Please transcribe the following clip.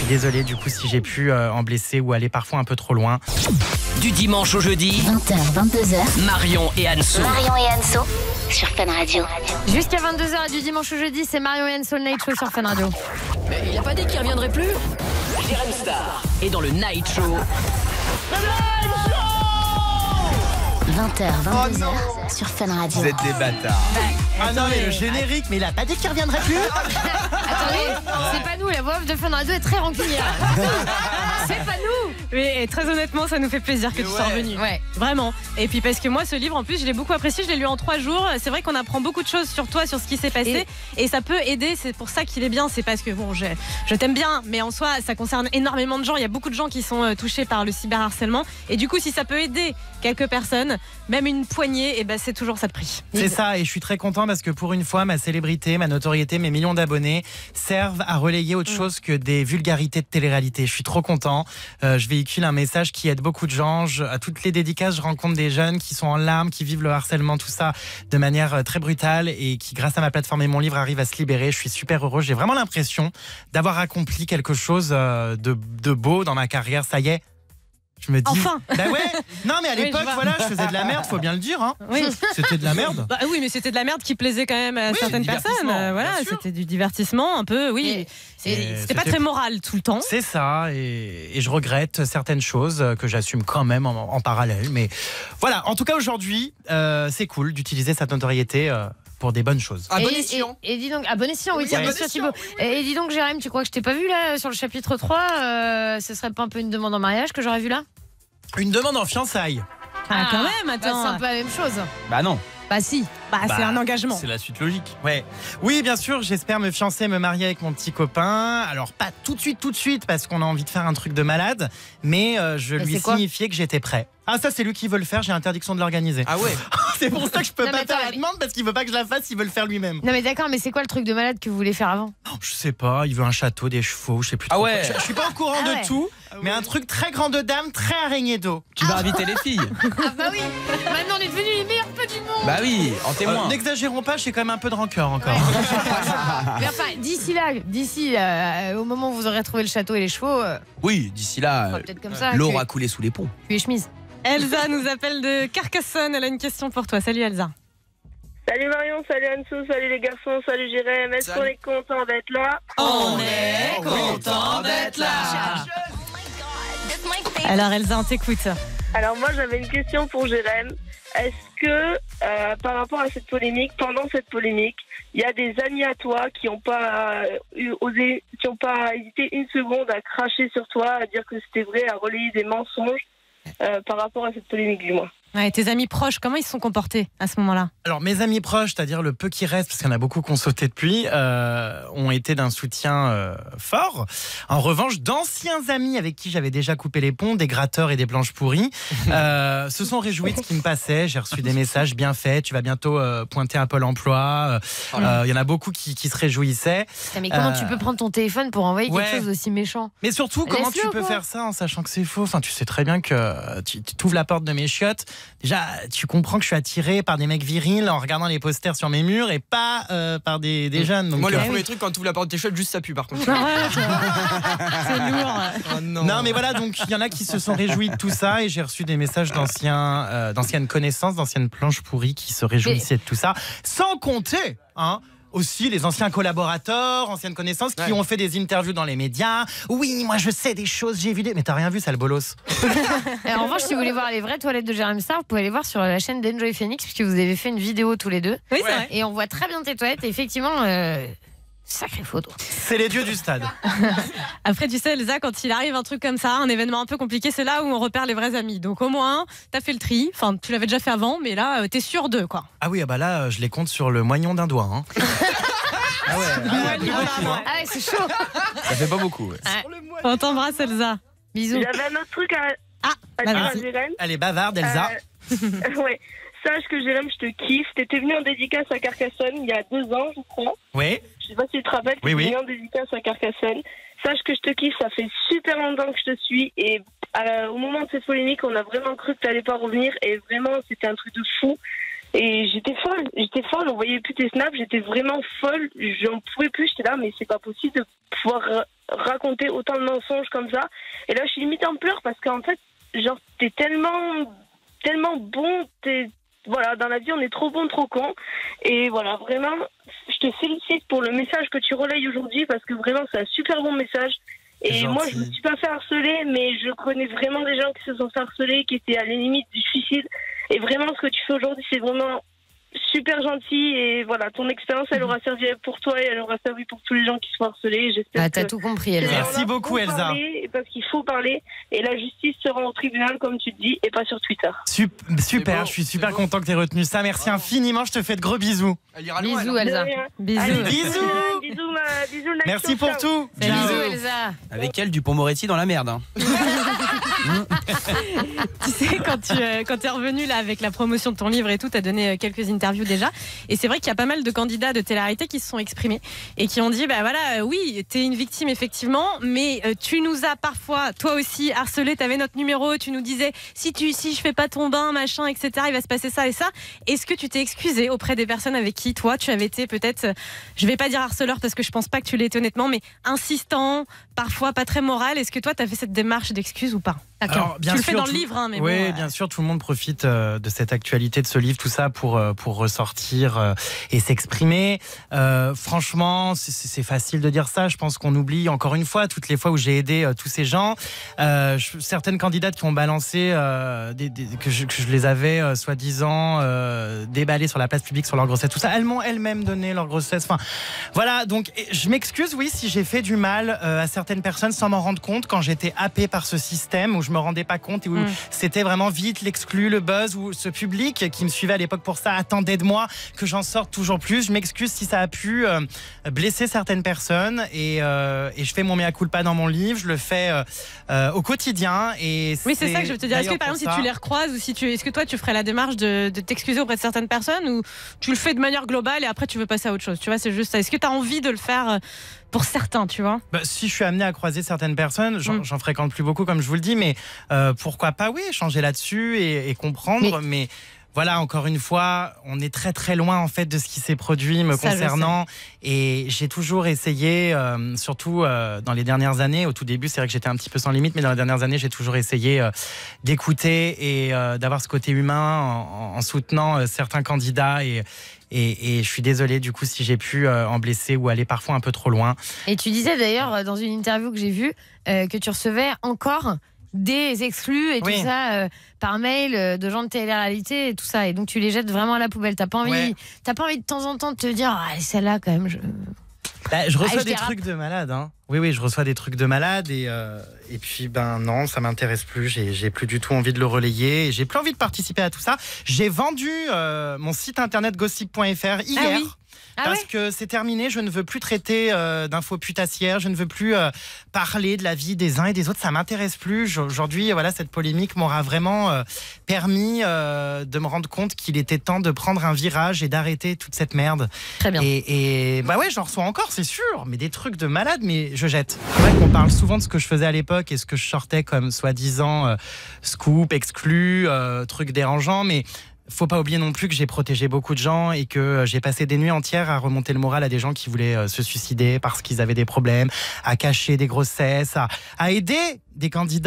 désolé du coup si j'ai pu en blesser ou aller parfois un peu trop loin. Du dimanche au jeudi, 20h, 22h. Marion et Anso. Marion et Anso sur Fun Radio. Jusqu'à 22h et du dimanche au jeudi, c'est Marion et Anso, le Night Show sur Fun Radio. Mais il a pas dit qu'il reviendrait plus. Jérém Star est dans le Night Show. 20h, 22h sur Fun Radio. Vous êtes des bâtards. Ah non mais le générique, mais il a pas dit qu'il reviendrait plus. Attendez, c'est pas nous, la voix off de Fun Radio est très rancunière. C'est pas nous. Mais très honnêtement, ça nous fait plaisir que tu sois revenu. Ouais. Vraiment. Et puis parce que moi, ce livre, en plus, je l'ai beaucoup apprécié. Je l'ai lu en 3 jours. C'est vrai qu'on apprend beaucoup de choses sur toi, sur ce qui s'est passé. Et ça peut aider. C'est pour ça qu'il est bien. C'est parce que, bon, je t'aime bien. Mais en soi, ça concerne énormément de gens. Il y a beaucoup de gens qui sont touchés par le cyberharcèlement. Et du coup, si ça peut aider quelques personnes, même une poignée, et ben, c'est toujours ça de prix. C'est ça, et je suis très content parce que pour une fois, ma célébrité, ma notoriété, mes millions d'abonnés servent à relayer autre chose que des vulgarités de télé-réalité. Je suis trop content. Je véhicule un message qui aide beaucoup de gens. À toutes les dédicaces, je rencontre des jeunes qui sont en larmes, qui vivent le harcèlement, tout ça de manière très brutale et qui, grâce à ma plateforme et mon livre, arrivent à se libérer. Je suis super heureux. J'ai vraiment l'impression d'avoir accompli quelque chose de beau dans ma carrière. Ça y est. Je me dis, enfin. Bah ouais. Non mais à l'époque, voilà, je faisais de la merde, faut bien le dire. Hein. Oui. C'était de la merde. Bah oui, mais c'était de la merde qui plaisait quand même à certaines personnes. Voilà, c'était du divertissement un peu, oui. C'était pas très moral tout le temps. C'est ça, et je regrette certaines choses que j'assume quand même en parallèle. Mais voilà, en tout cas aujourd'hui, c'est cool d'utiliser cette notoriété pour des bonnes choses. À bon escient. Et dis donc, à bon escient, oui, à bien bon sûr, escient, Thibaut. Et dis donc, Jérém, tu crois que je t'ai pas vu là sur le chapitre 3 ce serait pas un peu une demande en mariage que j'aurais vu là? Une demande en fiançailles. Ah, quand même, attends. C'est un peu la même chose. Bah non. Bah si. C'est un engagement. C'est la suite logique. Ouais. Oui, bien sûr, j'espère me fiancer, me marier avec mon petit copain. Alors, pas tout de suite, parce qu'on a envie de faire un truc de malade, mais je lui signifiais que j'étais prêt. Ah, ça, c'est lui qui veut le faire, j'ai interdiction de l'organiser. Ah ouais. C'est pour ça que je peux Non, pas mais faire attends, la demande, parce qu'il veut pas que je la fasse, il veut le faire lui-même. Non mais d'accord, mais c'est quoi le truc de malade que vous voulez faire avant? Je sais pas, il veut un château, des chevaux, je sais plus trop. Ah ouais. Je suis pas au courant de tout, mais un truc très grand de dame, très araignée d'eau. Tu vas inviter les filles. Ah bah oui. Maintenant on est devenus les meilleurs potes du monde. Bah oui, en témoin. N'exagérons pas, j'ai quand même un peu de rancœur encore. Mais enfin, d'ici au moment où vous aurez trouvé le château et les chevaux, Oui, d'ici là, peut-être comme ça. l'eau a coulé sous les ponts. Tu es chemise. Elsa nous appelle de Carcassonne. Elle a une question pour toi. Salut Elsa. Salut Marion, salut Anso, salut les garçons, salut Jérém. Est-ce qu'on est content d'être là? On est content d'être là. Alors Elsa, on t'écoute. Alors moi j'avais une question pour Jérém. Est-ce que par rapport à cette polémique, pendant cette polémique, il y a des amis à toi qui n'ont pas qui n'ont pas hésité une seconde à cracher sur toi, à dire que c'était vrai, à relayer des mensonges par rapport à cette polémique du moins? Ouais, tes amis proches, comment ils se sont comportés à ce moment-là? Alors mes amis proches, c'est-à-dire le peu qui reste, parce qu'il y en a beaucoup qui ont sauté depuis, ont été d'un soutien fort. En revanche, d'anciens amis avec qui j'avais déjà coupé les ponts, des gratteurs et des planches pourries, se sont réjouis de ce qui me passait. J'ai reçu des messages bien faits, tu vas bientôt pointer à Pôle emploi. Il y en a beaucoup qui se réjouissaient. Mais comment tu peux prendre ton téléphone pour envoyer quelque chose d'aussi méchant? Mais surtout, comment tu peux faire ça en sachant que c'est faux? Enfin, tu sais très bien que tu ouvres la porte de mes chiottes. Déjà, tu comprends que je suis attiré par des mecs virils en regardant les posters sur mes murs et pas par des jeunes. Donc, Moi, le premier truc, quand tu ouvres la porte de tes chiottes, juste ça pue par contre. C'est lourd. Oh non. Non, mais voilà, donc il y en a qui se sont réjouis de tout ça et j'ai reçu des messages d'anciennes connaissances, d'anciennes planches pourries qui se réjouissaient de tout ça. Sans compter, aussi les anciens collaborateurs, anciennes connaissances qui ont fait des interviews dans les médias. Oui, moi je sais des choses, j'ai vu des... Mais t'as rien vu, sale bolos. En revanche, si vous voulez voir les vraies toilettes de Jérém Star, vous pouvez aller voir sur la chaîne d'Enjoy Phoenix, puisque vous avez fait une vidéo tous les deux. Oui, c'est vrai. Et on voit très bien tes toilettes. Et effectivement, sacrée photo. C'est les dieux du stade. Après, tu sais, Elsa, quand il arrive un truc comme ça, un événement un peu compliqué, c'est là où on repère les vrais amis. Donc au moins, t'as fait le tri. Enfin, tu l'avais déjà fait avant, mais là, t'es sûr d'eux, quoi. Ah oui, bah là, je les compte sur le moignon d'un doigt. Ah ouais, c'est chaud. Ça fait pas beaucoup. On t'embrasse, Elsa. Bisous. J'avais un autre truc à dire à Jérém. Elle est bavarde, Elsa. Ouais. Sache que Jérém, je te kiffe. T'étais venu en dédicace à Carcassonne il y a 2 ans, je crois. Oui. Je sais pas si tu te rappelles, t'étais venu en dédicace à Carcassonne. Sache que je te kiffe, ça fait super longtemps que je te suis. Et au moment de cette polémique, on a vraiment cru que t'allais pas revenir. Et vraiment, c'était un truc de fou. Et j'étais folle, on voyait plus tes snaps, j'étais vraiment folle, j'en pouvais plus, j'étais là, mais c'est pas possible de pouvoir raconter autant de mensonges comme ça. Et là, je suis limite en pleurs parce qu'en fait, genre, t'es tellement bon, voilà, dans la vie, on est trop bon, trop con. Et voilà, vraiment, je te félicite pour le message que tu relayes aujourd'hui parce que vraiment, c'est un super bon message. Et moi, je me suis pas fait harceler, mais je connais vraiment des gens qui se sont fait harceler, qui étaient à la limite du suicide. Et vraiment, ce que tu fais aujourd'hui, c'est vraiment super gentil. Et voilà, ton expérience, elle aura servi pour toi et elle aura servi pour tous les gens qui sont harcelés. J'espère t'as tout compris, Elsa. Merci beaucoup, Elsa. Parce qu'il faut parler. Et la justice sera au tribunal, comme tu te dis, et pas sur Twitter. Super, je suis super content que tu aies retenu ça. Merci infiniment, je te fais de gros bisous. Bisous, Elsa. Bisous. Allez, Bisous. Bisous, Nation, Merci pour ciao. tout. Bisous, Elsa. Avec elle, Dupond-Moretti dans la merde. Hein. Tu sais, quand tu es revenu là avec la promotion de ton livre et tout, tu as donné quelques interviews déjà. Et c'est vrai qu'il y a pas mal de candidats de télé-réalité qui se sont exprimés et qui ont dit bah voilà, oui, tu es une victime effectivement, mais tu nous as parfois, toi aussi, harcelé. Tu avais notre numéro, tu nous disais si je fais pas ton bain, machin, etc., il va se passer ça et ça. Est-ce que tu t'es excusé auprès des personnes avec qui toi tu avais été peut-être, je vais pas dire harceleur parce que je pense pas que tu l'aies été honnêtement, mais insistant, parfois pas très moral. Est-ce que toi tu as fait cette démarche d'excuse ou pas? Alors, bien tu le sûr, fais dans le livre, hein, mais oui, bon, bien sûr, tout le monde profite de cette actualité, de ce livre, tout ça pour ressortir et s'exprimer. Franchement, c'est facile de dire ça. Je pense qu'on oublie encore une fois toutes les fois où j'ai aidé tous ces gens. Certaines candidates qui ont balancé que je les avais soi-disant déballées sur la place publique sur leur grossesse, tout ça. Elles m'ont elles-mêmes donné leur grossesse. Enfin, voilà. Donc, je m'excuse, oui, si j'ai fait du mal à certaines personnes sans m'en rendre compte quand j'étais happée par ce système où je me rendais pas compte et où c'était vraiment vite l'exclu, le buzz, où ce public qui me suivait à l'époque pour ça attendait de moi que j'en sorte toujours plus. Je m'excuse si ça a pu blesser certaines personnes et je fais mon mea culpa dans mon livre, je le fais au quotidien. Et oui, c'est ça que je veux te dire. Est-ce que par exemple, si tu les recroises ou est-ce que toi tu ferais la démarche de t'excuser auprès de certaines personnes ou tu le fais de manière globale et après tu veux passer à autre chose? Tu vois, c'est juste ça. Est-ce que tu as envie de le faire pour certains, tu vois? Si je suis amené à croiser certaines personnes, j'en fréquente plus beaucoup comme je vous le dis, mais pourquoi pas, oui, changer là-dessus et comprendre. Mais voilà, encore une fois, on est très très loin en fait de ce qui s'est produit me concernant. Et j'ai toujours essayé, surtout dans les dernières années, au tout début, c'est vrai que j'étais un petit peu sans limite, mais dans les dernières années, j'ai toujours essayé d'écouter et d'avoir ce côté humain en soutenant certains candidats et je suis désolée du coup si j'ai pu en blesser ou aller parfois un peu trop loin. Et tu disais d'ailleurs dans une interview que j'ai vue que tu recevais encore des exclus et tout ça par mail de gens de télé-réalité et tout ça, et donc tu les jettes vraiment à la poubelle. T'as pas envie de temps en temps de te dire celle-là quand même je reçois des trucs de malade, hein. Oui, je reçois des trucs de malade et puis non, ça m'intéresse plus. J'ai plus du tout envie de le relayer. J'ai plus envie de participer à tout ça. J'ai vendu mon site internet gossip.fr hier. Parce que c'est terminé, je ne veux plus traiter d'infos putassières, je ne veux plus parler de la vie des uns et des autres, ça m'intéresse plus. Aujourd'hui, voilà, cette polémique m'aura vraiment permis de me rendre compte qu'il était temps de prendre un virage et d'arrêter toute cette merde. Très bien. Et j'en reçois encore, c'est sûr, mais des trucs de malade, mais je jette. C'est vrai qu'on parle souvent de ce que je faisais à l'époque et ce que je sortais comme soi-disant scoop, exclu, trucs dérangeants, mais faut pas oublier non plus que j'ai protégé beaucoup de gens et que j'ai passé des nuits entières à remonter le moral à des gens qui voulaient se suicider parce qu'ils avaient des problèmes, à cacher des grossesses, à aider des candidats